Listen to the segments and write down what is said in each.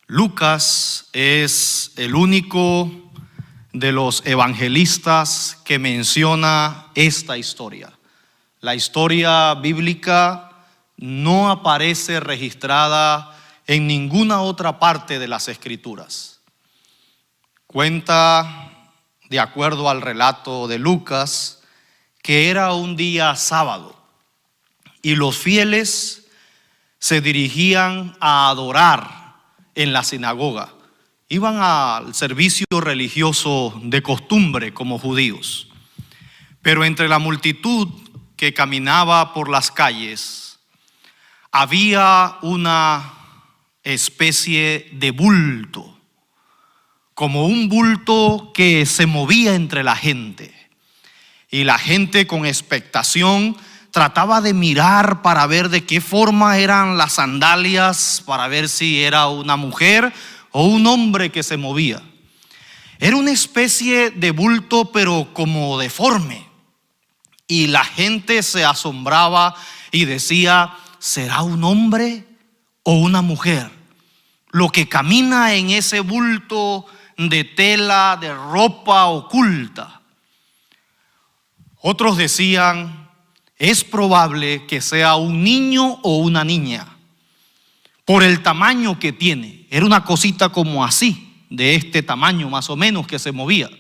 Lucas es el único de los evangelistas que menciona esta historia. La historia bíblica no aparece registrada en ninguna otra parte de las Escrituras. Cuenta, de acuerdo al relato de Lucas, que era un día sábado y los fieles se dirigían a adorar en la sinagoga. Iban al servicio religioso de costumbre como judíos. Pero entre la multitud que caminaba por las calles había una especie de bulto, como un bulto que se movía entre la gente. Y la gente con expectación trataba de mirar para ver de qué forma eran las sandalias, para ver si era una mujer o un hombre que se movía. Era una especie de bulto, pero como deforme. Y la gente se asombraba y decía: ¿será un hombre o una mujer lo que camina en ese bulto de tela, de ropa oculta? Otros decían: es probable que sea un niño o una niña, por el tamaño que tiene. Era una cosita como así, de este tamaño más o menos, que se movía.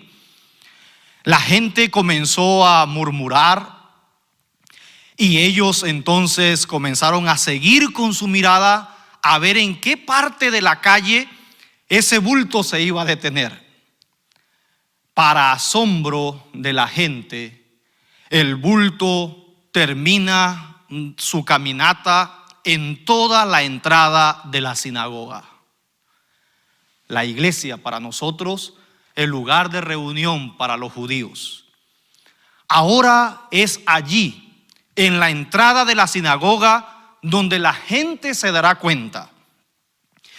La gente comenzó a murmurar y ellos entonces comenzaron a seguir con su mirada a ver en qué parte de la calle ese bulto se iba a detener. Para asombro de la gente, el bulto termina su caminata en toda la entrada de la sinagoga. La iglesia para nosotros, el lugar de reunión para los judíos. Ahora es allí, en la entrada de la sinagoga, donde la gente se dará cuenta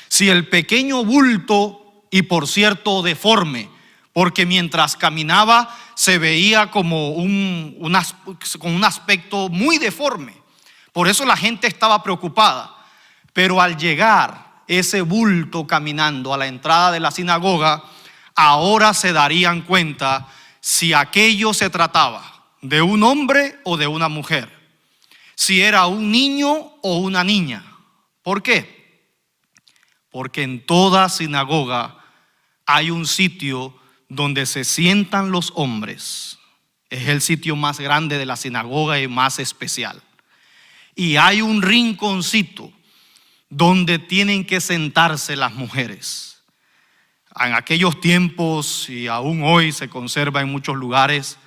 si el pequeño bulto, y por cierto deforme, porque mientras caminaba se veía como con un aspecto muy deforme. Por eso la gente estaba preocupada. Pero al llegar ese bulto caminando a la entrada de la sinagoga, ahora se darían cuenta si aquello se trataba de un hombre o de una mujer, si era un niño o una niña. ¿Por qué? Porque en toda sinagoga hay un sitio donde se sientan los hombres. Es el sitio más grande de la sinagoga y más especial. Y hay un rinconcito donde tienen que sentarse las mujeres. En aquellos tiempos, y aún hoy se conserva en muchos lugares,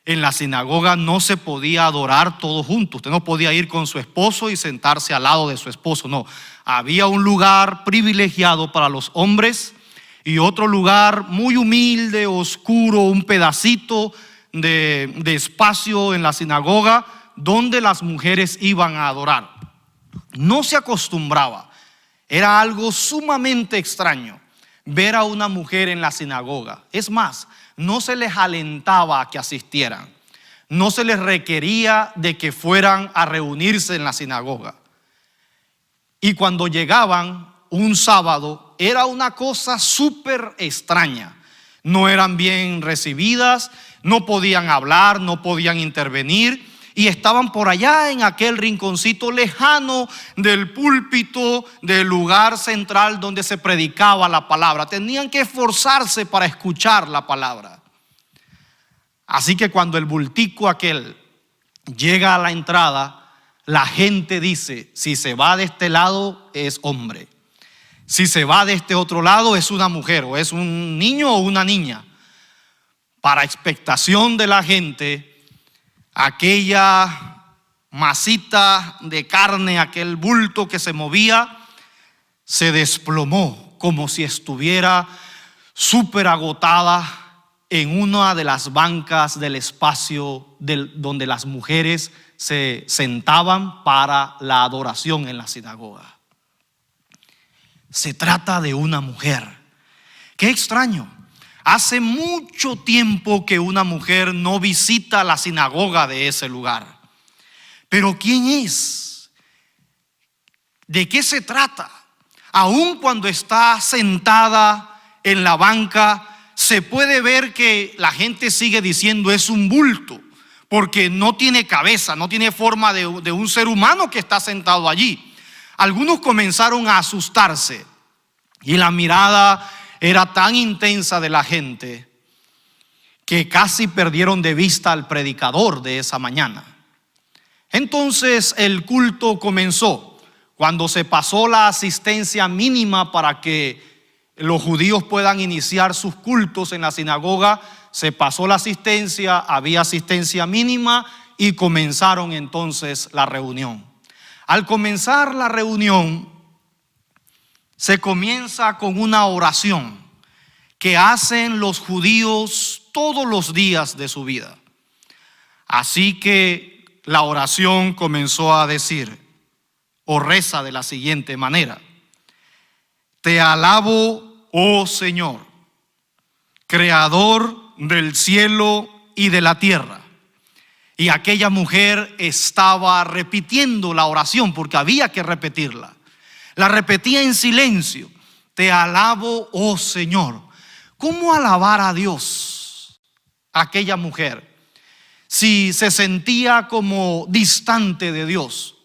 en la sinagoga no se podía adorar todos juntos. Usted no podía ir con su esposo y sentarse al lado de su esposo, no. Había un lugar privilegiado para los hombres y otro lugar muy humilde, oscuro, un pedacito de espacio en la sinagoga donde las mujeres iban a adorar. No se acostumbraba, era algo sumamente extraño ver a una mujer en la sinagoga. Es más, no se les alentaba a que asistieran, no se les requería de que fueran a reunirse en la sinagoga. Y cuando llegaban un sábado, era una cosa súper extraña. No eran bien recibidas, no podían hablar, no podían intervenir, y estaban por allá en aquel rinconcito lejano del púlpito, del lugar central donde se predicaba la palabra. Tenían que esforzarse para escuchar la palabra. Así que cuando el bultico aquel llega a la entrada, la gente dice: si se va de este lado es hombre, si se va de este otro lado es una mujer, o es un niño o una niña. Para expectación de la gente, aquella masita de carne, aquel bulto que se movía, se desplomó como si estuviera súper agotada en una de las bancas del espacio donde las mujeres se sentaban para la adoración en la sinagoga. Se trata de una mujer. Qué extraño. Hace mucho tiempo que una mujer no visita la sinagoga de ese lugar. Pero ¿quién es? ¿De qué se trata? Aun cuando está sentada en la banca, se puede ver que la gente sigue diciendo es un bulto, porque no tiene cabeza, no tiene forma de un ser humano que está sentado allí. Algunos comenzaron a asustarse y la mirada era tan intensa de la gente que casi perdieron de vista al predicador de esa mañana. Entonces el culto comenzó. Cuando se pasó la asistencia mínima para que los judíos puedan iniciar sus cultos en la sinagoga, se pasó la asistencia, había asistencia mínima y comenzaron entonces la reunión. Al comenzar la reunión, se comienza con una oración que hacen los judíos todos los días de su vida. Así que la oración comenzó a decir, o reza de la siguiente manera: Te alabo, oh Señor, creador del cielo y de la tierra. Y aquella mujer estaba repitiendo la oración porque había que repetirla. La repetía en silencio. Te alabo, oh Señor. ¿Cómo alabar a Dios aquella mujer si se sentía como distante de Dios,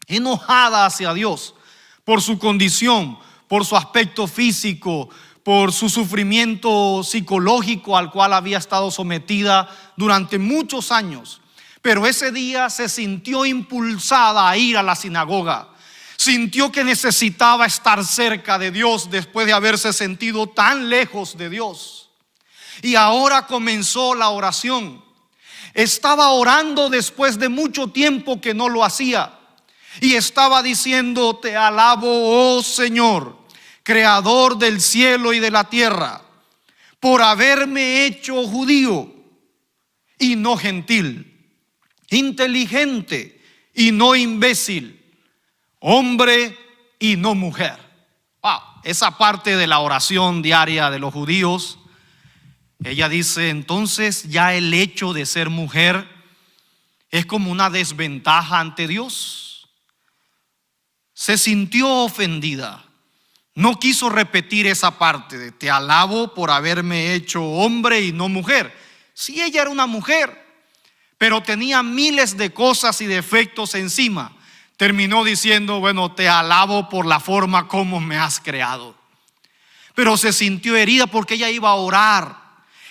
enojada hacia Dios por su condición, por su aspecto físico, por su sufrimiento psicológico al cual había estado sometida durante muchos años? Pero ese día se sintió impulsada a ir a la sinagoga. Sintió que necesitaba estar cerca de Dios después de haberse sentido tan lejos de Dios. Y ahora comenzó la oración. Estaba orando después de mucho tiempo que no lo hacía. Y estaba diciendo: Te alabo, oh Señor, creador del cielo y de la tierra, por haberme hecho judío y no gentil, inteligente y no imbécil, hombre y no mujer. Wow, esa parte de la oración diaria de los judíos. Ella dice: entonces ya el hecho de ser mujer es como una desventaja ante Dios. Se sintió ofendida. No quiso repetir esa parte de te alabo por haberme hecho hombre y no mujer. Sí, ella era una mujer, pero tenía miles de cosas y defectos encima. Terminó diciendo: bueno, te alabo por la forma como me has creado. Pero se sintió herida porque ella iba a orar.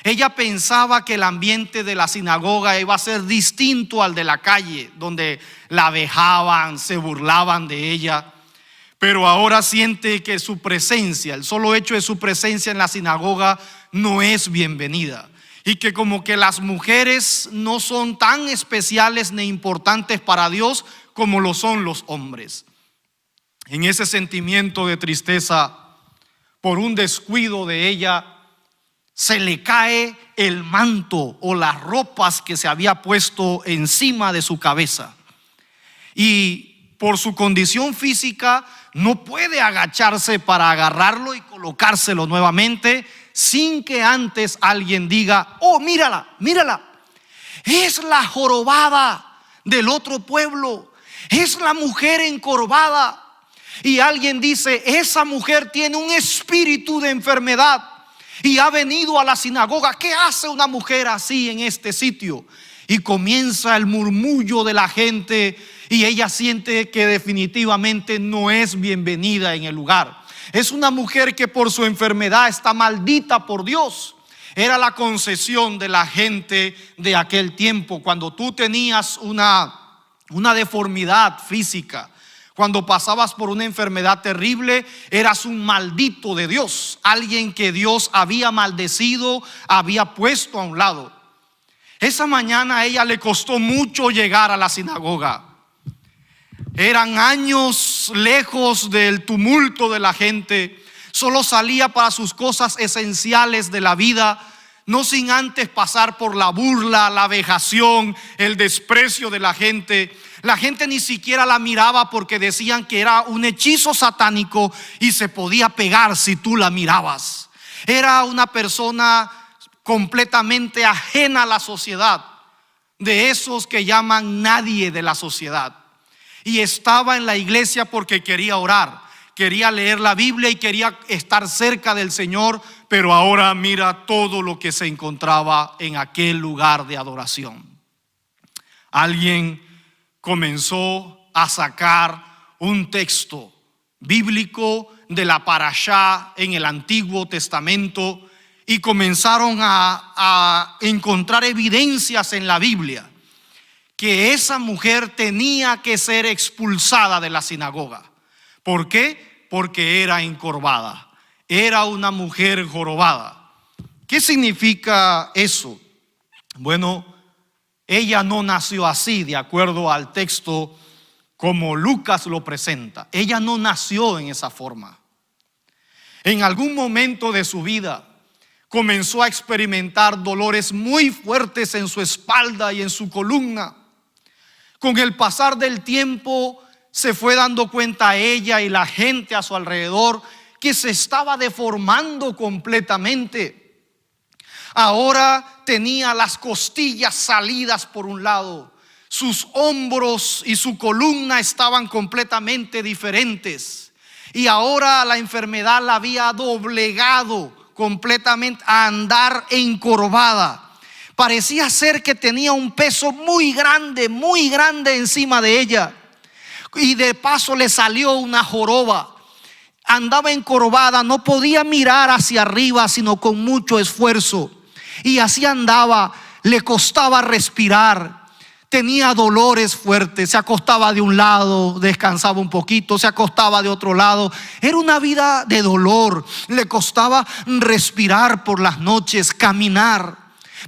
Ella pensaba que el ambiente de la sinagoga iba a ser distinto al de la calle, donde la vejaban, se burlaban de ella. Pero ahora siente que su presencia, el solo hecho de su presencia en la sinagoga, no es bienvenida. Y que como que las mujeres no son tan especiales ni importantes para Dios como lo son los hombres. En ese sentimiento de tristeza por un descuido de ella, se le cae el manto o las ropas que se había puesto encima de su cabeza. Y por su condición física no puede agacharse para agarrarlo y colocárselo nuevamente sin que antes alguien diga: oh, mírala, mírala, es la jorobada del otro pueblo, es la mujer encorvada. Y alguien dice: esa mujer tiene un espíritu de enfermedad y ha venido a la sinagoga. ¿Qué hace una mujer así en este sitio? Y comienza el murmullo de la gente y ella siente que definitivamente no es bienvenida en el lugar. Es una mujer que por su enfermedad está maldita por Dios. Era la concepción de la gente de aquel tiempo. Cuando tú tenías una deformidad física, cuando pasabas por una enfermedad terrible, eras un maldito de Dios, alguien que Dios había maldecido, había puesto a un lado. Esa mañana a ella le costó mucho llegar a la sinagoga. Eran años lejos del tumulto de la gente. Solo salía para sus cosas esenciales de la vida, no sin antes pasar por la burla, la vejación, el desprecio de la gente. La gente ni siquiera la miraba porque decían que era un hechizo satánico y se podía pegar si tú la mirabas. Era una persona completamente ajena a la sociedad, de esos que llaman nadie de la sociedad. Y estaba en la iglesia porque quería orar, quería leer la Biblia y quería estar cerca del Señor, pero ahora mira todo lo que se encontraba en aquel lugar de adoración. Alguien comenzó a sacar un texto bíblico de la parashá en el Antiguo Testamento y comenzaron a encontrar evidencias en la Biblia que esa mujer tenía que ser expulsada de la sinagoga. ¿Por qué? Porque era encorvada, era una mujer jorobada. ¿Qué significa eso? Bueno, ella no nació así, de acuerdo al texto como Lucas lo presenta. Ella no nació en esa forma. En algún momento de su vida comenzó a experimentar dolores muy fuertes en su espalda y en su columna. Con el pasar del tiempo se fue dando cuenta ella y la gente a su alrededor que se estaba deformando completamente. Ahora tenía las costillas salidas por un lado, sus hombros y su columna estaban completamente diferentes, y ahora la enfermedad la había doblegado completamente a andar encorvada. Parecía ser que tenía un peso muy grande encima de ella, y de paso le salió una joroba. Andaba encorvada, no podía mirar hacia arriba sino con mucho esfuerzo, y así andaba, le costaba respirar, tenía dolores fuertes, se acostaba de un lado, descansaba un poquito, se acostaba de otro lado. Era una vida de dolor, le costaba respirar por las noches, caminar.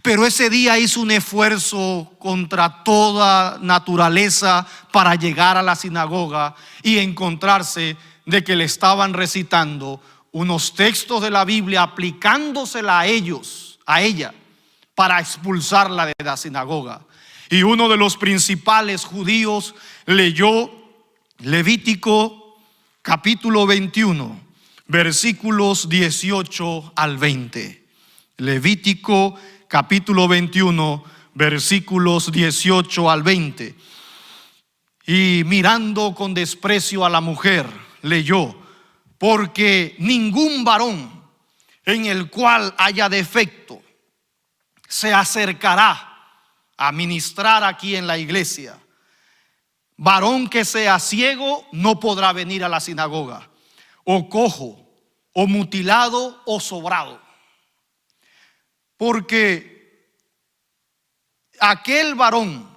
Pero ese día hizo un esfuerzo contra toda naturaleza para llegar a la sinagoga y encontrarse de que le estaban recitando unos textos de la Biblia, aplicándosela a ella, para expulsarla de la sinagoga. Y uno de los principales judíos leyó Levítico capítulo 21, versículos 18 al 20. Levítico capítulo 21, versículos 18 al 20. Y mirando con desprecio a la mujer, leyó: porque ningún varón en el cual haya defecto se acercará a ministrar aquí en la iglesia. Varón que sea ciego no podrá venir a la sinagoga, o cojo, o mutilado, o sobrado. Porque aquel varón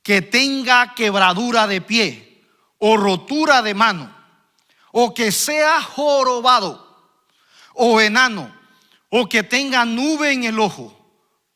que tenga quebradura de pie, o rotura de mano, o que sea jorobado, o enano, o que tenga nube en el ojo,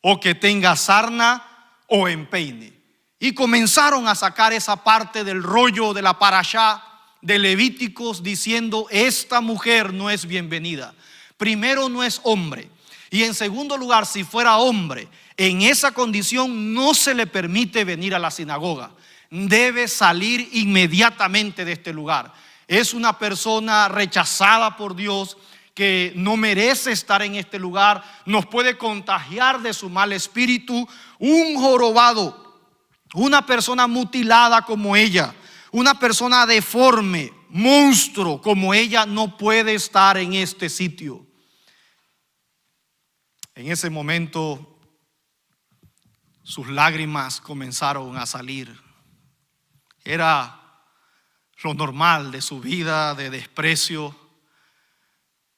o que tenga sarna o empeine. Y comenzaron a sacar esa parte del rollo de la parashá de Levíticos, diciendo: esta mujer no es bienvenida. Primero, no es hombre, y en segundo lugar, si fuera hombre, en esa condición no se le permite venir a la sinagoga. Debe salir inmediatamente de este lugar. Es una persona rechazada por Dios, que no merece estar en este lugar, nos puede contagiar de su mal espíritu. Un jorobado, una persona mutilada como ella, una persona deforme, monstruo como ella, no puede estar en este sitio. En ese momento sus lágrimas comenzaron a salir. Era lo normal de su vida de desprecio,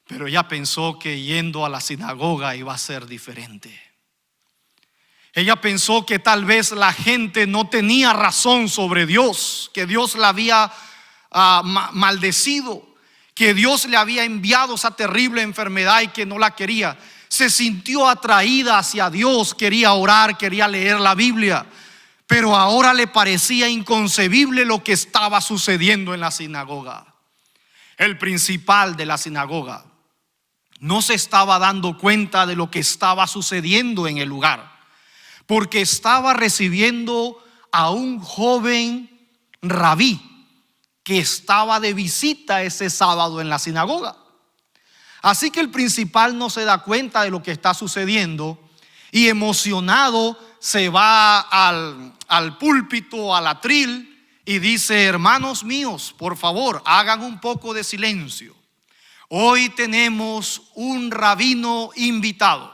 pero ella pensó que yendo a la sinagoga iba a ser diferente. Ella pensó que tal vez la gente no tenía razón sobre Dios, que Dios la había maldecido, que Dios le había enviado esa terrible enfermedad y que no la quería. Se sintió atraída hacia Dios, quería orar, quería leer la Biblia, pero ahora le parecía inconcebible lo que estaba sucediendo en la sinagoga. El principal de la sinagoga no se estaba dando cuenta de lo que estaba sucediendo en el lugar, porque estaba recibiendo a un joven rabí que estaba de visita ese sábado en la sinagoga. Así que el principal no se da cuenta de lo que está sucediendo y emocionado se va al púlpito, al atril, y dice: hermanos míos, por favor, hagan un poco de silencio. Hoy tenemos un rabino invitado.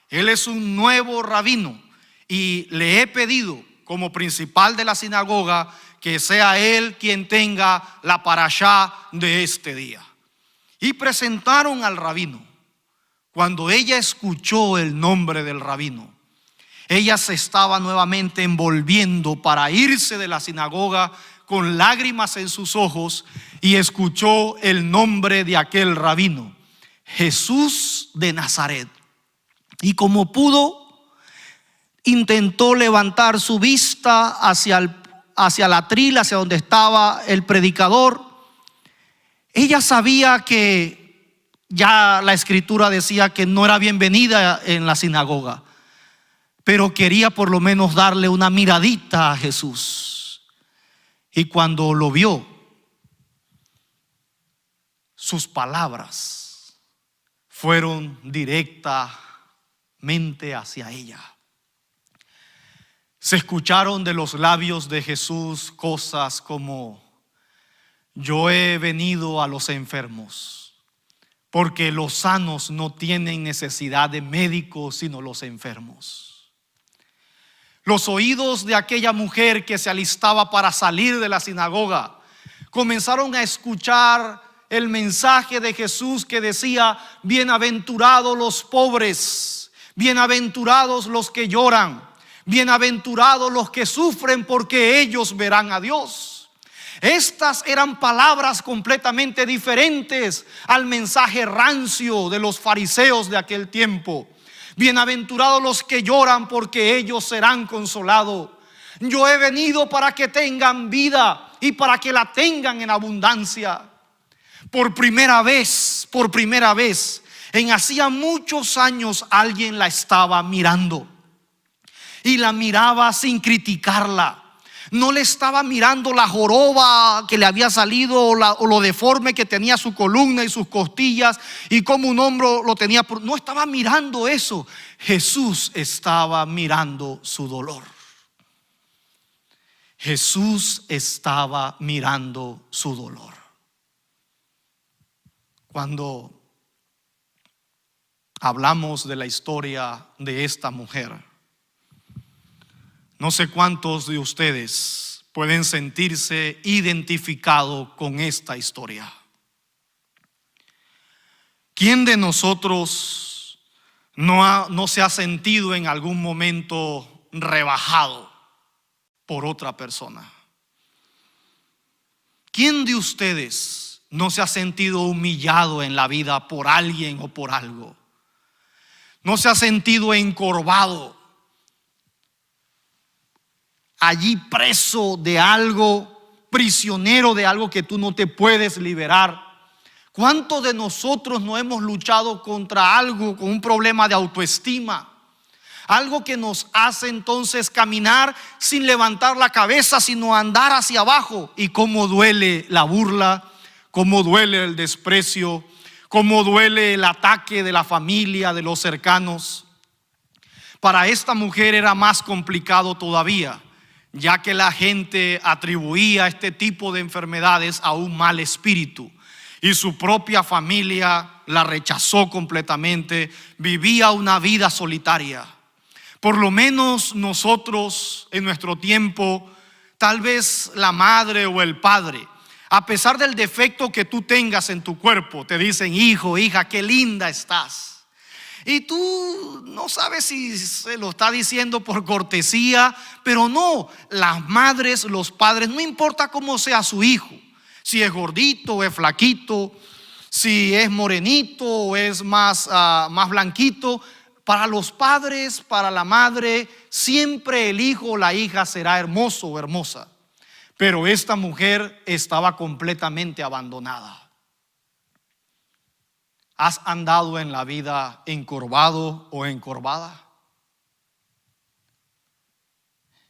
Él es un nuevo rabino y le he pedido como principal de la sinagoga que sea él quien tenga la parashá de este día. Y presentaron al rabino. Cuando ella escuchó el nombre del rabino, ella se estaba nuevamente envolviendo para irse de la sinagoga con lágrimas en sus ojos, y escuchó el nombre de aquel rabino: Jesús de Nazaret. Y como pudo, intentó levantar su vista hacia el atril, hacia donde estaba el predicador. Ella sabía que ya la escritura decía que no era bienvenida en la sinagoga, pero quería por lo menos darle una miradita a Jesús. Y cuando lo vio, sus palabras fueron directamente hacia ella. Se escucharon de los labios de Jesús cosas como: yo he venido a los enfermos, porque los sanos no tienen necesidad de médicos, sino los enfermos. Los oídos de aquella mujer que se alistaba para salir de la sinagoga comenzaron a escuchar el mensaje de Jesús que decía: bienaventurados los pobres, bienaventurados los que lloran, bienaventurados los que sufren, porque ellos verán a Dios. Estas eran palabras completamente diferentes al mensaje rancio de los fariseos de aquel tiempo. Bienaventurados los que lloran, porque ellos serán consolados. Yo he venido para que tengan vida y para que la tengan en abundancia. Por primera vez, en hacía muchos años, alguien la estaba mirando, y la miraba sin criticarla. No le estaba mirando la joroba que le había salido o lo deforme que tenía su columna y sus costillas y como un hombro lo tenía. No estaba mirando eso. Jesús estaba mirando su dolor. Jesús estaba mirando su dolor. Cuando hablamos de la historia de esta mujer, no sé cuántos de ustedes pueden sentirse identificados con esta historia. ¿Quién de nosotros no se ha sentido en algún momento rebajado por otra persona? ¿Quién de ustedes no se ha sentido humillado en la vida por alguien o por algo? ¿No se ha sentido encorvado, allí preso de algo, prisionero de algo que tú no te puedes liberar? ¿Cuántos de nosotros no hemos luchado contra algo, con un problema de autoestima? Algo que nos hace entonces caminar sin levantar la cabeza, sino andar hacia abajo. Y cómo duele la burla, cómo duele el desprecio, cómo duele el ataque de la familia, de los cercanos. Para esta mujer era más complicado todavía, ya que la gente atribuía este tipo de enfermedades a un mal espíritu, y su propia familia la rechazó completamente. Vivía una vida solitaria. Por lo menos nosotros en nuestro tiempo, tal vez la madre o el padre, a pesar del defecto que tú tengas en tu cuerpo, te dicen: hijo, hija, qué linda estás. Y tú no sabes si se lo está diciendo por cortesía, pero no, las madres, los padres, no importa cómo sea su hijo, si es gordito o es flaquito, si es morenito o es más blanquito, para los padres, para la madre, siempre el hijo o la hija será hermoso o hermosa. Pero esta mujer estaba completamente abandonada. ¿Has andado en la vida encorvado o encorvada?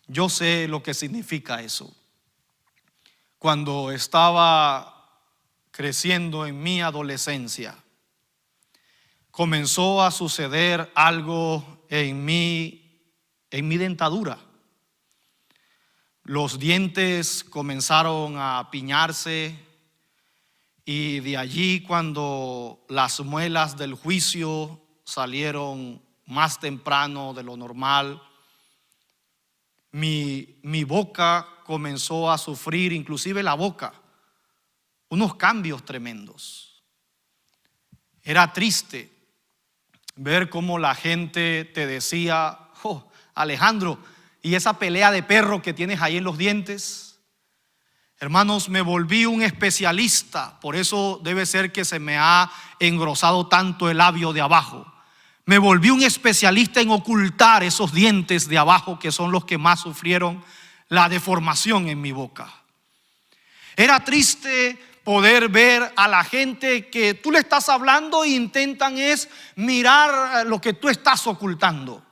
Yo sé lo que significa eso. Cuando estaba creciendo en mi adolescencia, comenzó a suceder algo en mi dentadura. Los dientes comenzaron a piñarse y de allí, cuando las muelas del juicio salieron más temprano de lo normal, mi boca comenzó a sufrir, inclusive la boca, unos cambios tremendos. Era triste ver cómo la gente te decía: oh, Alejandro, ¿y esa pelea de perro que tienes ahí en los dientes? Hermanos, me volví un especialista. Por eso debe ser que se me ha engrosado tanto el labio de abajo. Me volví un especialista en ocultar esos dientes de abajo, que son los que más sufrieron la deformación en mi boca. Era triste poder ver a la gente que tú le estás hablando e intentan es mirar lo que tú estás ocultando.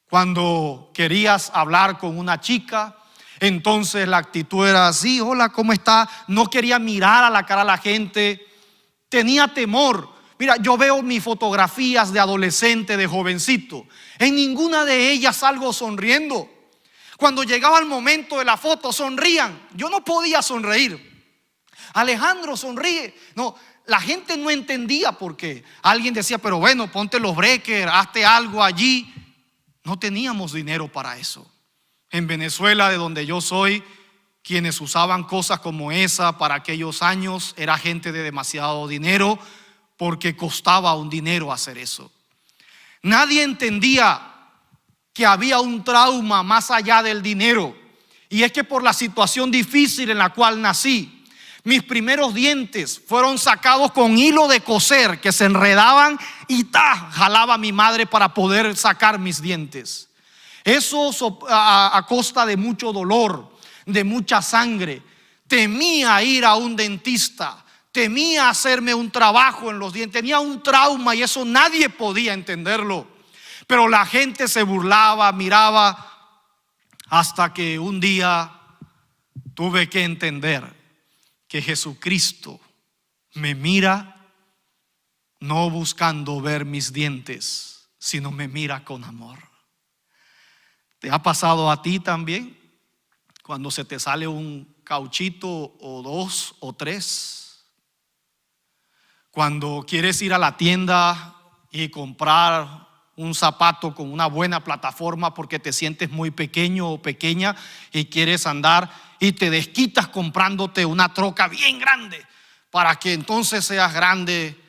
Cuando querías hablar con una chica, entonces la actitud era así: hola, ¿cómo está? No quería mirar a la cara a la gente, tenía temor. Mira, yo veo mis fotografías de adolescente, de jovencito, en ninguna de ellas salgo sonriendo. Cuando llegaba el momento de la foto, sonrían. Yo no podía sonreír. Alejandro, sonríe. No, la gente no entendía por qué. Alguien decía: pero bueno, ponte los breakers, hazte algo allí. No teníamos dinero para eso. En Venezuela, de donde yo soy, quienes usaban cosas como esa para aquellos años era gente de demasiado dinero, porque costaba un dinero hacer eso. Nadie entendía que había un trauma más allá del dinero, y es que por la situación difícil en la cual nací, mis primeros dientes fueron sacados con hilo de coser que se enredaban y jalaba mi madre para poder sacar mis dientes. Eso a costa de mucho dolor, de mucha sangre. Temía ir a un dentista, temía hacerme un trabajo en los dientes, tenía un trauma y eso nadie podía entenderlo. Pero la gente se burlaba, miraba, hasta que un día tuve que entender que Jesucristo me mira no buscando ver mis dientes, sino me mira con amor. ¿Te ha pasado a ti también? Cuando se te sale un cauchito o dos o tres. Cuando quieres ir a la tienda y comprar un zapato con una buena plataforma porque te sientes muy pequeño o pequeña y quieres andar, y te desquitas comprándote una troca bien grande para que entonces seas grande.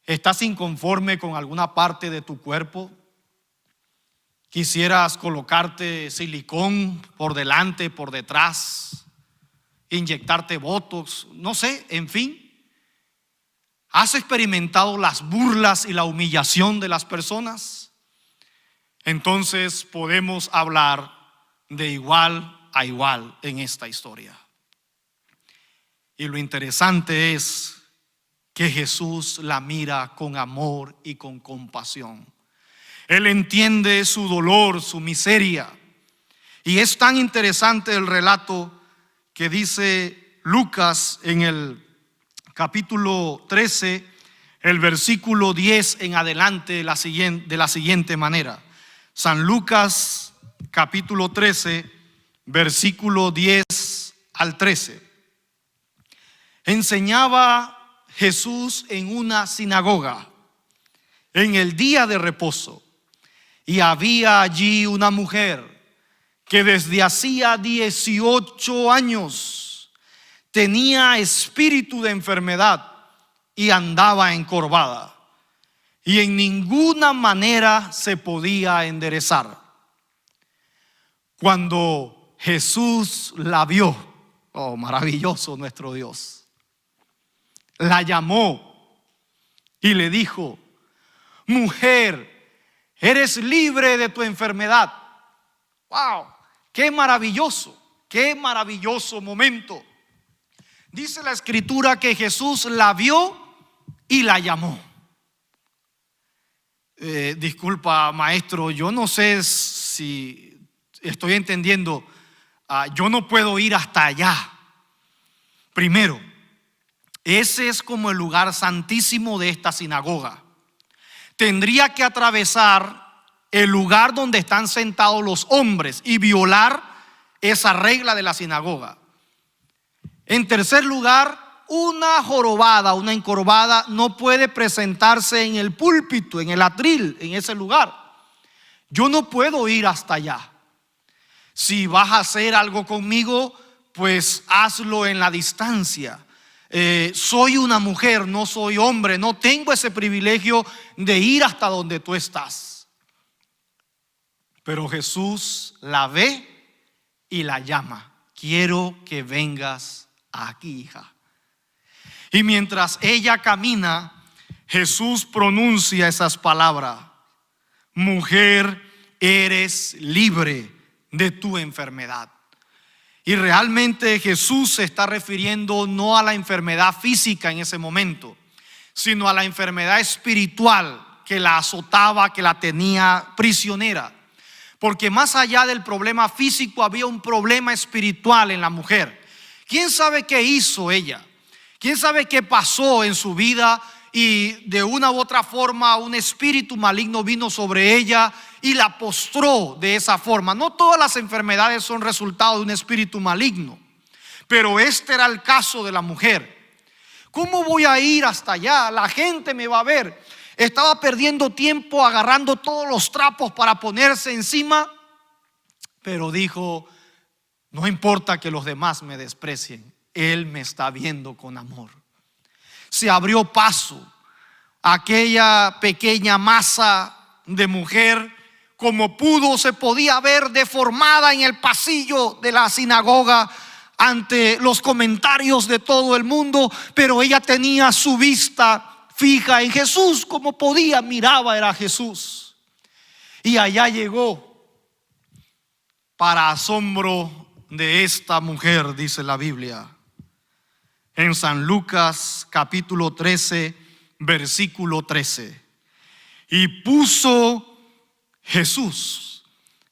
¿Estás inconforme con alguna parte de tu cuerpo? ¿Quisieras colocarte silicón por delante, por detrás, inyectarte botox? No sé, en fin. ¿Has experimentado las burlas y la humillación de las personas? Entonces podemos hablar de igual a igual en esta historia. Y lo interesante es que Jesús la mira con amor y con compasión. Él entiende su dolor, su miseria. Y es tan interesante el relato que dice Lucas en el capítulo 13, el versículo 10 en adelante, de la siguiente manera. San Lucas capítulo 13, versículo 10 al 13. Enseñaba Jesús en una sinagoga en el día de reposo, y había allí una mujer que desde hacía 18 años tenía espíritu de enfermedad y andaba encorvada, y en ninguna manera se podía enderezar. Cuando Jesús la vio, oh, maravilloso nuestro Dios, la llamó y le dijo: mujer, eres libre de tu enfermedad. Wow, qué maravilloso momento. Dice la escritura que Jesús la vio y la llamó. Disculpa, maestro, yo no sé si estoy entendiendo. Yo no puedo ir hasta allá. Primero, ese es como el lugar santísimo de esta sinagoga. Tendría que atravesar el lugar donde están sentados los hombres y violar esa regla de la sinagoga. En tercer lugar, una jorobada, una encorvada no puede presentarse en el púlpito, en el atril, en ese lugar. Yo no puedo ir hasta allá. Si vas a hacer algo conmigo, pues hazlo en la distancia. Soy una mujer, no soy hombre, no tengo ese privilegio de ir hasta donde tú estás. Pero Jesús la ve y la llama. Quiero que vengas aquí, hija. Y mientras ella camina, Jesús pronuncia esas palabras: mujer, eres libre de tu enfermedad. Y realmente Jesús se está refiriendo no a la enfermedad física en ese momento, sino a la enfermedad espiritual que la azotaba, que la tenía prisionera. Porque más allá del problema físico había un problema espiritual en la mujer. ¿Quién sabe qué hizo ella? ¿Quién sabe qué pasó en su vida? Y de una u otra forma un espíritu maligno vino sobre ella y la postró de esa forma. No todas las enfermedades son resultado de un espíritu maligno, pero este era el caso de la mujer. ¿Cómo voy a ir hasta allá? La gente me va a ver. Estaba perdiendo tiempo agarrando todos los trapos para ponerse encima, pero dijo: no importa que los demás me desprecien, Él me está viendo con amor. Se abrió paso. Aquella pequeña masa de mujer, como pudo, se podía ver deformada en el pasillo de la sinagoga ante los comentarios de todo el mundo, pero ella tenía su vista fija en Jesús. Como podía, miraba, era Jesús. Y allá llegó, para asombro de esta mujer, dice la Biblia, en San Lucas capítulo 13, versículo 13: y puso Jesús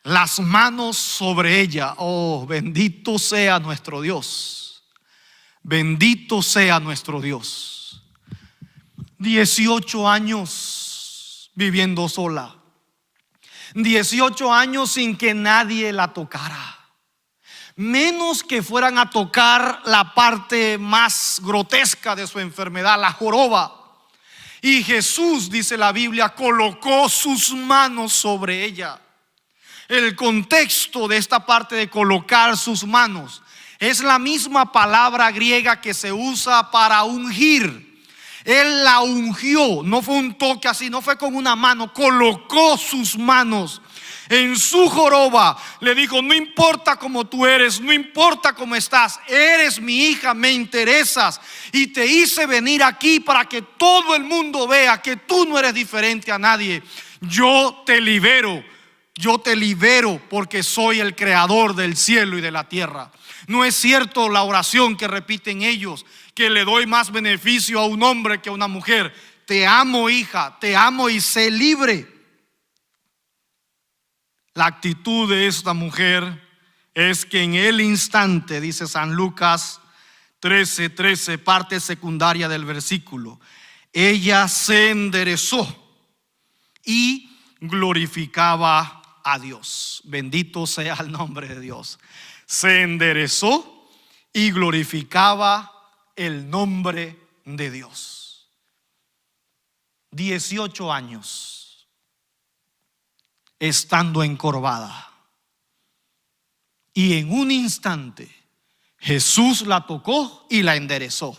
las manos sobre ella. Oh, bendito sea nuestro Dios. Bendito sea nuestro Dios. 18 años viviendo sola. 18 años sin que nadie la tocara. Menos que fueran a tocar la parte más grotesca de su enfermedad, la joroba. Y Jesús, dice la Biblia, colocó sus manos sobre ella. El contexto de esta parte de colocar sus manos es la misma palabra griega que se usa para ungir. Él la ungió, no fue un toque así, no fue con una mano, colocó sus manos en su joroba. Le dijo: no importa cómo tú eres, no importa cómo estás, eres mi hija, me interesas, y te hice venir aquí para que todo el mundo vea que tú no eres diferente a nadie. Yo te libero porque soy el creador del cielo y de la tierra. No es cierto la oración que repiten ellos, que le doy más beneficio a un hombre que a una mujer. Te amo, hija, te amo y sé libre. La actitud de esta mujer es que en el instante, dice San Lucas 13:13, parte secundaria del versículo, ella se enderezó y glorificaba a Dios. Bendito sea el nombre de Dios. Se enderezó y glorificaba el nombre de Dios. 18 años estando encorvada, y en un instante Jesús la tocó y la enderezó.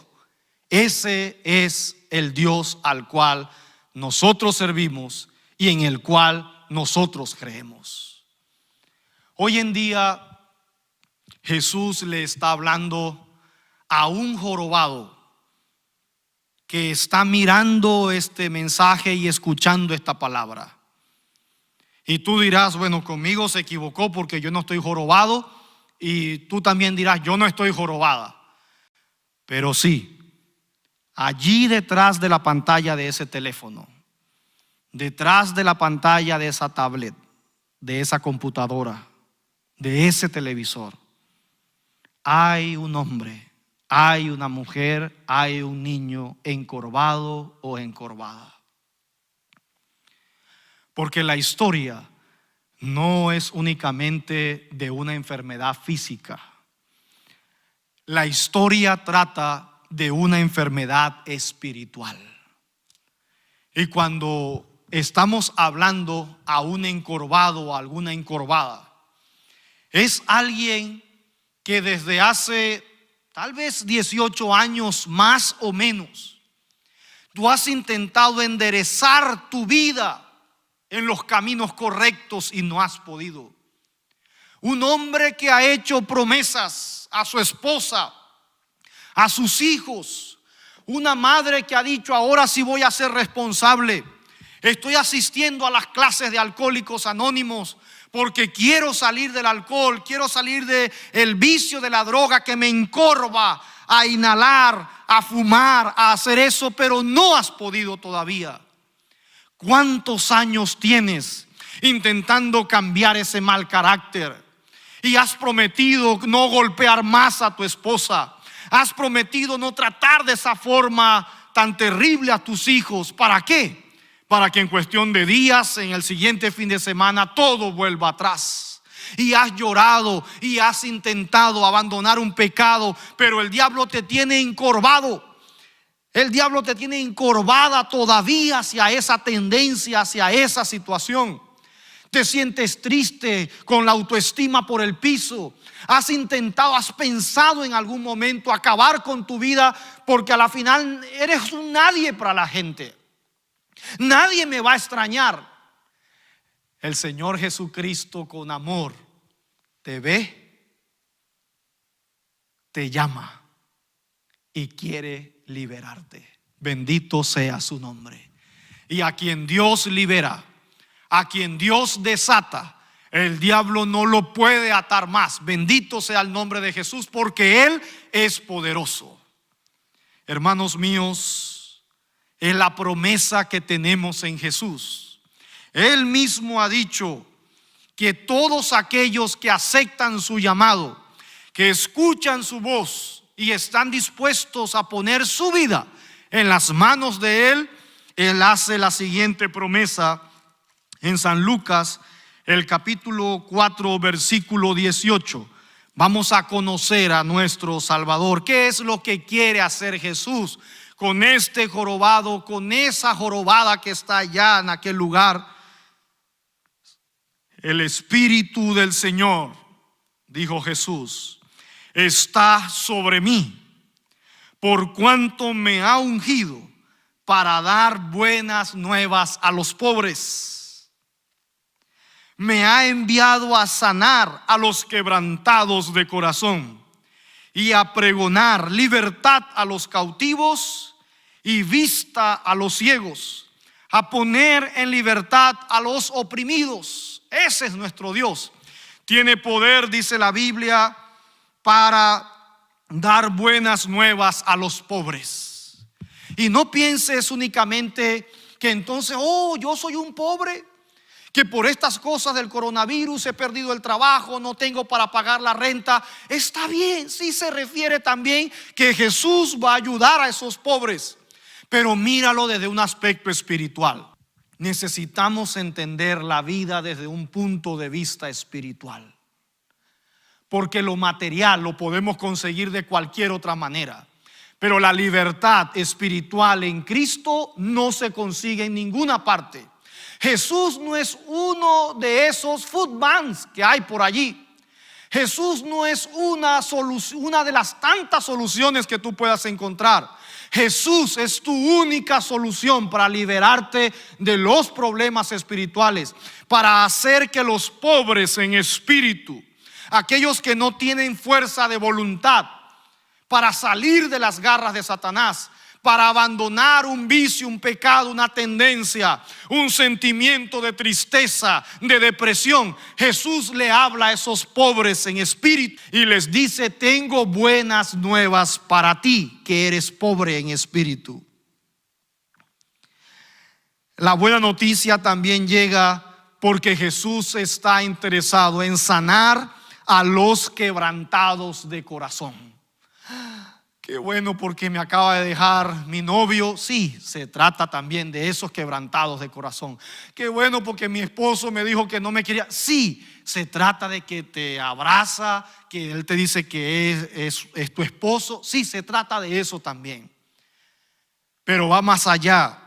Ese es el Dios al cual nosotros servimos y en el cual nosotros creemos. Hoy en día Jesús le está hablando a un jorobado que está mirando este mensaje y escuchando esta palabra. Y tú dirás: bueno, conmigo se equivocó porque yo no estoy jorobado. Y tú también dirás: yo no estoy jorobada. Pero sí, allí detrás de la pantalla de ese teléfono, detrás de la pantalla de esa tablet, de esa computadora, de ese televisor, hay un hombre, hay una mujer, hay un niño encorvado o encorvada. Porque la historia no es únicamente de una enfermedad física. La historia trata de una enfermedad espiritual. Y cuando estamos hablando a un encorvado o a alguna encorvada, es alguien que desde hace tal vez 18 años más o menos, tú has intentado enderezar tu vida en los caminos correctos y no has podido. Un hombre que ha hecho promesas a su esposa, a sus hijos. Una madre que ha dicho: ahora sí voy a ser responsable. Estoy asistiendo a las clases de Alcohólicos Anónimos porque quiero salir del alcohol, quiero salir del vicio de la droga que me encorva a inhalar, a fumar, a hacer eso, pero no has podido todavía. ¿Cuántos años tienes intentando cambiar ese mal carácter? Y has prometido no golpear más a tu esposa. Has prometido no tratar de esa forma tan terrible a tus hijos. ¿Para qué? Para que en cuestión de días, en el siguiente fin de semana, todo vuelva atrás. Y has llorado y has intentado abandonar un pecado, pero el diablo te tiene encorvado. El diablo te tiene encorvada todavía hacia esa tendencia, hacia esa situación. Te sientes triste, con la autoestima por el piso. Has intentado, has pensado en algún momento acabar con tu vida, porque a la final eres un nadie para la gente. Nadie me va a extrañar. El Señor Jesucristo con amor te ve, te llama y quiere liberarte. Bendito sea su nombre. Y a quien Dios libera, a quien Dios desata, el diablo no lo puede atar más. Bendito sea el nombre de Jesús, porque Él es poderoso. Hermanos míos, es la promesa que tenemos en Jesús. Él mismo ha dicho que todos aquellos que aceptan su llamado, que escuchan su voz y están dispuestos a poner su vida en las manos de Él, Él hace la siguiente promesa en San Lucas, el capítulo 4, versículo 18. Vamos a conocer a nuestro Salvador. ¿Qué es lo que quiere hacer Jesús con este jorobado, con esa jorobada que está allá en aquel lugar? El Espíritu del Señor, dijo Jesús, está sobre mí, por cuanto me ha ungido para dar buenas nuevas a los pobres. Me ha enviado a sanar a los quebrantados de corazón y a pregonar libertad a los cautivos y vista a los ciegos, a poner en libertad a los oprimidos. Ese es nuestro Dios. Tiene poder, dice la Biblia, para dar buenas nuevas a los pobres. Y no pienses únicamente que entonces, yo soy un pobre, que por estas cosas del coronavirus he perdido el trabajo, no tengo para pagar la renta. Está bien, sí se refiere también que Jesús va a ayudar a esos pobres, pero míralo desde un aspecto espiritual. Necesitamos entender la vida desde un punto de vista espiritual, porque lo material lo podemos conseguir de cualquier otra manera, pero la libertad espiritual en Cristo no se consigue en ninguna parte. Jesús no es uno de esos food banks que hay por allí. Jesús no es una de las tantas soluciones que tú puedas encontrar. Jesús es tu única solución para liberarte de los problemas espirituales, para hacer que los pobres en espíritu, aquellos que no tienen fuerza de voluntad para salir de las garras de Satanás, para abandonar un vicio, un pecado, una tendencia, un sentimiento de tristeza, de depresión, Jesús le habla a esos pobres en espíritu y les dice: tengo buenas nuevas para ti que eres pobre en espíritu. La buena noticia también llega porque Jesús está interesado en sanar a los quebrantados de corazón. qué bueno porque me acaba de dejar mi novio. Sí, se trata también de esos quebrantados de corazón. Qué bueno porque mi esposo me dijo que no me quería. Sí, se trata de que te abraza, que él te dice que es tu esposo. Sí, se trata de eso también. Pero va más allá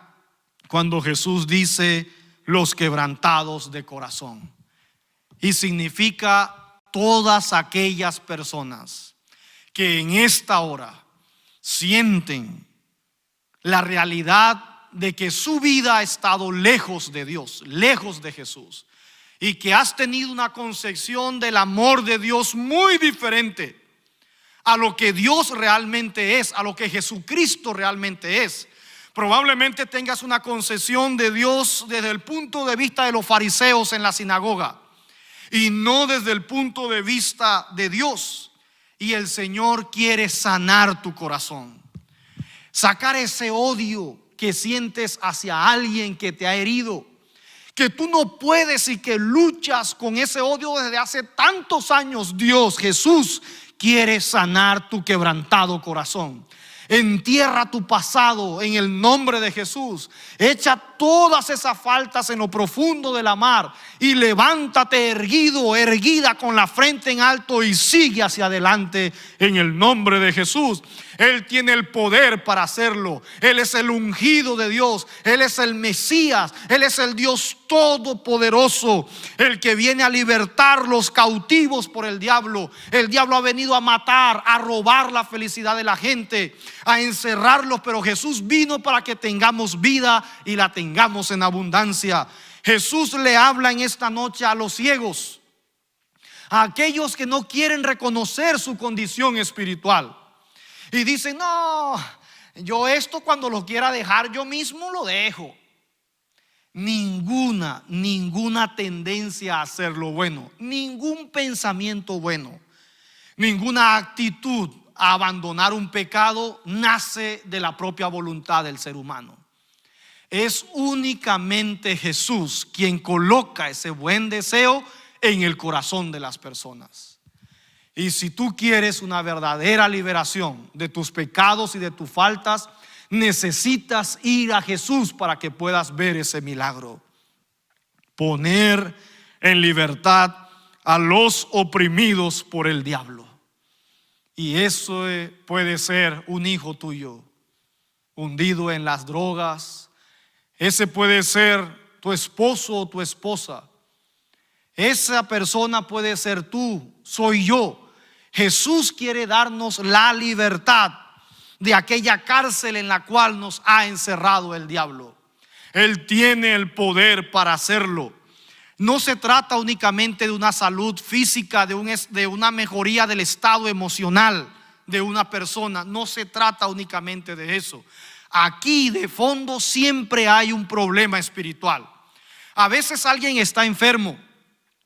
cuando Jesús dice los quebrantados de corazón. Y significa todas aquellas personas que en esta hora sienten la realidad de que su vida ha estado lejos de Dios, lejos de Jesús, y que has tenido una concepción del amor de Dios muy diferente a lo que Dios realmente es, a lo que Jesucristo realmente es. Probablemente tengas una concepción de Dios desde el punto de vista de los fariseos en la sinagoga y no desde el punto de vista de Dios. Y el Señor quiere sanar tu corazón, sacar ese odio que sientes hacia alguien que te ha herido, que tú no puedes y que luchas con ese odio desde hace tantos años. Dios, Jesús, quiere sanar tu quebrantado corazón. Entierra tu pasado en el nombre de Jesús. Echa todas esas faltas en lo profundo de la mar y levántate erguido, erguida, con la frente en alto, y sigue hacia adelante en el nombre de Jesús. Él tiene el poder para hacerlo. Él es el ungido de Dios. Él es el Mesías. Él es el Dios todopoderoso, el que viene a libertar los cautivos por el diablo. El diablo ha venido a matar, a robar la felicidad de la gente, a encerrarlos, pero Jesús vino para que tengamos vida y la tengamos en abundancia. Jesús le habla en esta noche a los ciegos, a aquellos que no quieren reconocer su condición espiritual y dicen: no, yo esto cuando lo quiera dejar yo mismo lo dejo. Ninguna tendencia a hacer lo bueno, ningún pensamiento bueno, ninguna actitud a abandonar un pecado nace de la propia voluntad del ser humano. Es únicamente Jesús quien coloca ese buen deseo en el corazón de las personas. Y si tú quieres una verdadera liberación de tus pecados y de tus faltas, necesitas ir a Jesús para que puedas ver ese milagro. Poner en libertad a los oprimidos por el diablo. Y eso puede ser un hijo tuyo hundido en las drogas. Ese puede ser tu esposo o tu esposa. Esa persona puede ser tú, soy yo. Jesús quiere darnos la libertad de aquella cárcel en la cual nos ha encerrado el diablo. Él tiene el poder para hacerlo. No se trata únicamente de una salud física, de una mejoría del estado emocional de una persona. No se trata únicamente de eso. Aquí de fondo siempre hay un problema espiritual. A veces alguien está enfermo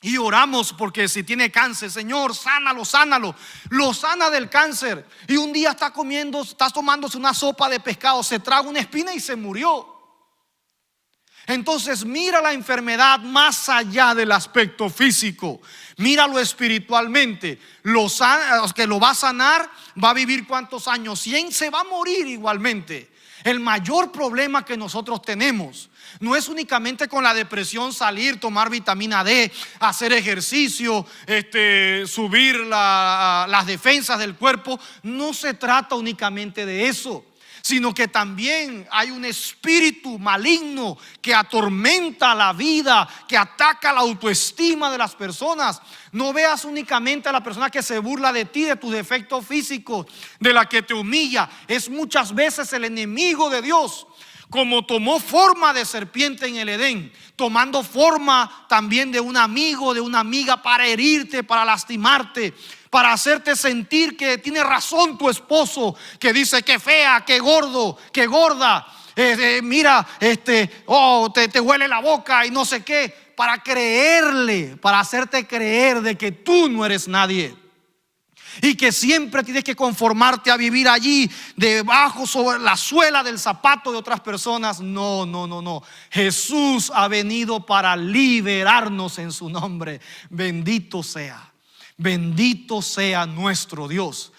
y oramos porque si tiene cáncer: Señor, sánalo, sánalo. Lo sana del cáncer, y un día está tomándose una sopa de pescado, se traga una espina y se murió. Entonces mira la enfermedad más allá del aspecto físico. Míralo espiritualmente. Que lo va a sanar, va a vivir ¿cuántos años? 100, se va a morir igualmente. El mayor problema que nosotros tenemos no es únicamente con la depresión salir, tomar vitamina D, hacer ejercicio, subir las defensas del cuerpo. No se trata únicamente de eso, sino que también hay un espíritu maligno que atormenta la vida, que ataca la autoestima de las personas. No veas únicamente a la persona que se burla de ti, de tus defectos físicos, de la que te humilla. Es muchas veces el enemigo de Dios, como tomó forma de serpiente en el Edén, tomando forma también de un amigo, de una amiga, para herirte, para lastimarte, para hacerte sentir que tiene razón tu esposo, que dice que fea, que gordo, que gorda, mira, te huele la boca y no sé qué, para creerle, para hacerte creer de que tú no eres nadie y que siempre tienes que conformarte a vivir allí debajo, sobre la suela del zapato de otras personas. No. Jesús ha venido para liberarnos en su nombre. Bendito sea nuestro Dios.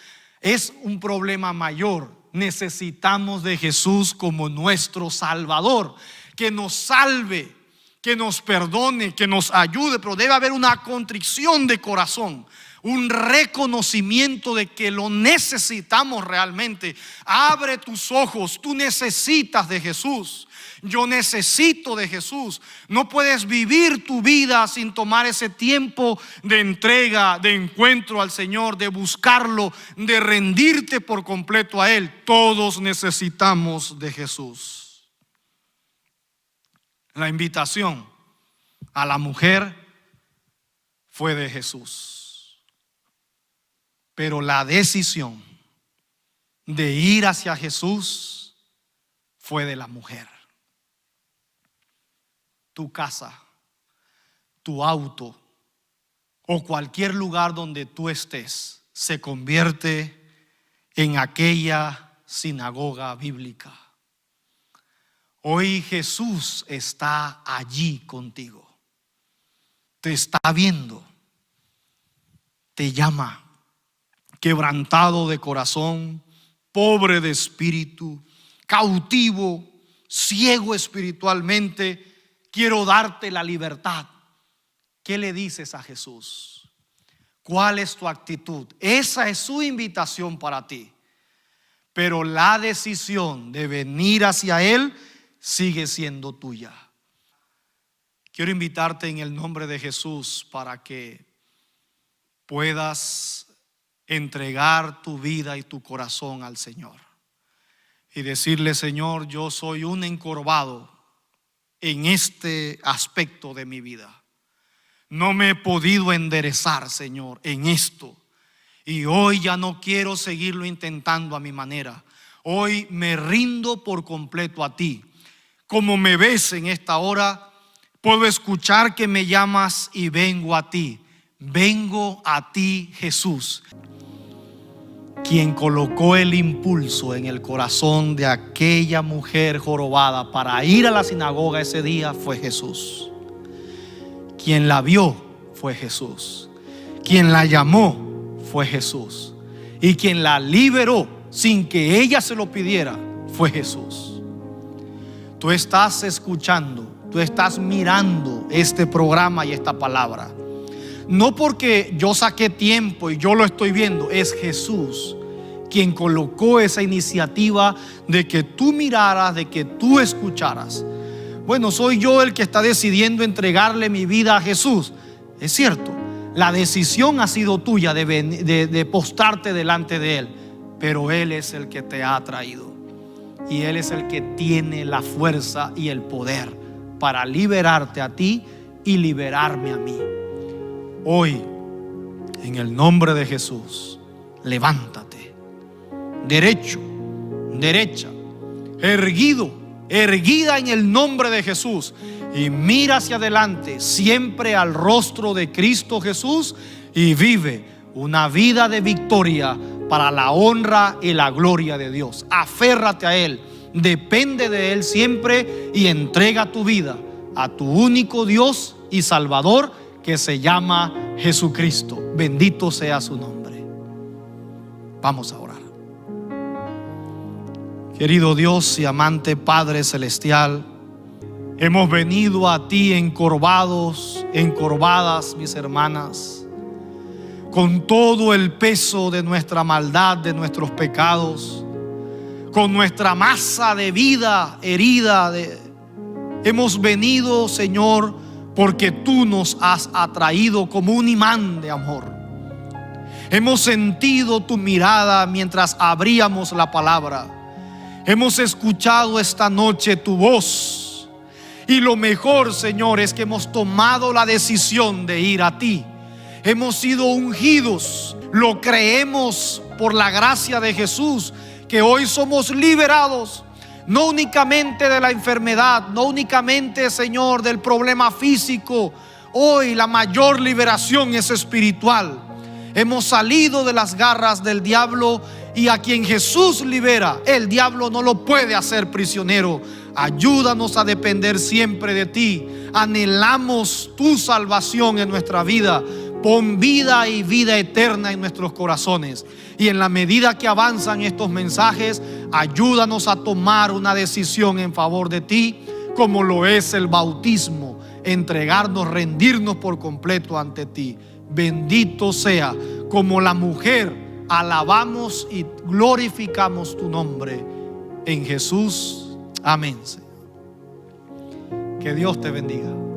es un problema mayor. Necesitamos de Jesús como nuestro Salvador, que nos salve, que nos perdone, que nos ayude, pero debe haber una contrición de corazón, un reconocimiento de que lo necesitamos realmente. Abre tus ojos, tú necesitas de Jesús. Yo necesito de Jesús. No puedes vivir tu vida sin tomar ese tiempo de entrega, de encuentro al Señor, de buscarlo, de rendirte por completo a Él. Todos necesitamos de Jesús. La invitación a la mujer fue de Jesús, pero la decisión de ir hacia Jesús fue de la mujer. Tu casa, tu auto o cualquier lugar donde tú estés se convierte en aquella sinagoga bíblica. Hoy Jesús está allí contigo. Te está viendo. Te llama. Quebrantado de corazón, pobre de espíritu, cautivo, ciego espiritualmente. Quiero darte la libertad. ¿Qué le dices a Jesús? ¿Cuál es tu actitud? Esa es su invitación para ti. Pero la decisión de venir hacia Él sigue siendo tuya. Quiero invitarte en el nombre de Jesús para que puedas entregar tu vida y tu corazón al Señor y decirle: Señor, yo soy un encorvado en este aspecto de mi vida. No me he podido enderezar, Señor, en esto. Y hoy ya no quiero seguirlo intentando a mi manera. Hoy me rindo por completo a ti. Como me ves en esta hora, puedo escuchar que me llamas y vengo a ti. Vengo a ti, Jesús. Quien colocó el impulso en el corazón de aquella mujer jorobada para ir a la sinagoga ese día fue Jesús. Quien la vio fue Jesús. Quien la llamó fue Jesús. Y quien la liberó sin que ella se lo pidiera fue Jesús. Tú estás escuchando, tú estás mirando este programa y esta palabra. No porque yo saqué tiempo y yo lo estoy viendo, es Jesús quien colocó esa iniciativa de que tú miraras, de que tú escucharas. Bueno, soy yo el que está decidiendo entregarle mi vida a Jesús. Es cierto, la decisión ha sido tuya de postrarte delante de Él, pero Él es el que te ha traído y Él es el que tiene la fuerza y el poder para liberarte a ti y liberarme a mí. Hoy, en el nombre de Jesús, levántate, derecho, derecha, erguido, erguida en el nombre de Jesús, y mira hacia adelante, siempre al rostro de Cristo Jesús, y vive una vida de victoria para la honra y la gloria de Dios. Aférrate a Él, depende de Él siempre y entrega tu vida a tu único Dios y Salvador, que se llama Jesucristo. Bendito sea su nombre. Vamos a orar. Querido Dios y amante Padre Celestial, hemos venido a ti encorvados, encorvadas, mis hermanas, con todo el peso de nuestra maldad, de nuestros pecados, con nuestra masa de vida herida. Hemos venido, Señor, porque tú nos has atraído como un imán de amor. Hemos sentido tu mirada mientras abríamos la palabra. Hemos escuchado esta noche tu voz. Y lo mejor, Señor, es que hemos tomado la decisión de ir a ti. Hemos sido ungidos. Lo creemos por la gracia de Jesús, que hoy somos liberados. No únicamente de la enfermedad, no únicamente, Señor, del problema físico. Hoy la mayor liberación es espiritual. Hemos salido de las garras del diablo, y a quien Jesús libera, el diablo no lo puede hacer prisionero. Ayúdanos a depender siempre de ti. Anhelamos tu salvación en nuestra vida, Pon vida y vida eterna en nuestros corazones. Y en la medida que avanzan estos mensajes, ayúdanos a tomar una decisión en favor de ti, como lo es el bautismo, entregarnos, rendirnos por completo ante ti. Bendito sea. Como la mujer, alabamos y glorificamos tu nombre en Jesús. Amén. Que Dios te bendiga.